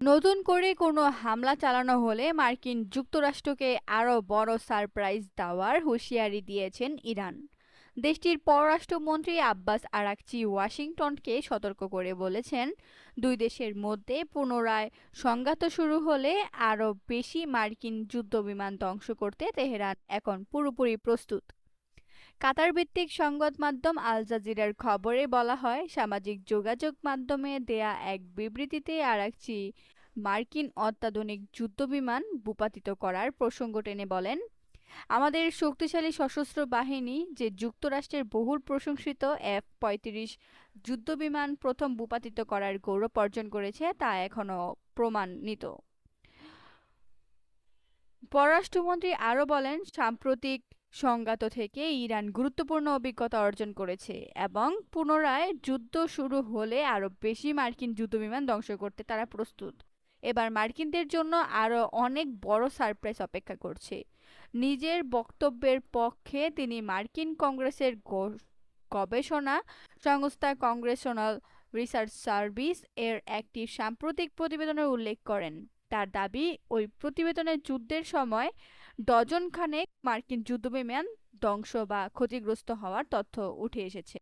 নতুন করে কোনো হামলা চালানো হলে মার্কিন যুক্তরাষ্ট্রকে আরও বড় সারপ্রাইজ দেওয়ার হুঁশিয়ারি দিয়েছেন ইরান। দেশটির পররাষ্ট্রমন্ত্রী আব্বাস আরাকচি ওয়াশিংটনকে সতর্ক করে বলেছেন, দুই দেশের মধ্যে পুনরায় সংঘাত শুরু হলে আরও বেশি মার্কিন যুদ্ধবিমান ধ্বংস করতে তেহরান এখন পুরোপুরি প্রস্তুত। কাতার ভিত্তিক সংবাদ মাধ্যম আল জাজিরার খবরে বলা হয়, সামাজিক যোগাযোগ মাধ্যমে দেয়া এক বিবৃতিতে আরাকচি মার্কিন অত্যাধুনিক যুদ্ধবিমান ভূপাতিত করার প্রসঙ্গ টেনে বলেন, আমাদের শক্তিশালী সশস্ত্র বাহিনী যে যুক্তরাষ্ট্রের বহুল প্রশংসিত F-35 যুদ্ধবিমান প্রথম ভূপাতিত করার গৌরব অর্জন করেছে তা এখনও প্রমাণিত। পররাষ্ট্রমন্ত্রী আরও বলেন, সাম্প্রতিক সংঘাত থেকে ইরান গুরুত্বপূর্ণ অভিজ্ঞতা অর্জন করেছে এবং পুনরায় যুদ্ধ শুরু হলে আরও বেশি মার্কিন যুদ্ধবিমান ধ্বংস করতে তারা প্রস্তুত। এবার মার্কিনদের জন্য আরও অনেক বড় সারপ্রাইজ অপেক্ষা করছে। নিজের বক্তব্যের পক্ষে তিনি মার্কিন কংগ্রেসের গবেষণা সংস্থা কংগ্রেশনাল রিসার্চ সার্ভিস এর একটি সাম্প্রতিক প্রতিবেদনের উল্লেখ করেন। তার দাবি, ওই প্রতিবেদনে যুদ্ধের সময় ডজন খানেক মার্কিন যুদ্ধবিমান ধ্বংস বা ক্ষতিগ্রস্ত হওয়ার তথ্য উঠে এসেছে।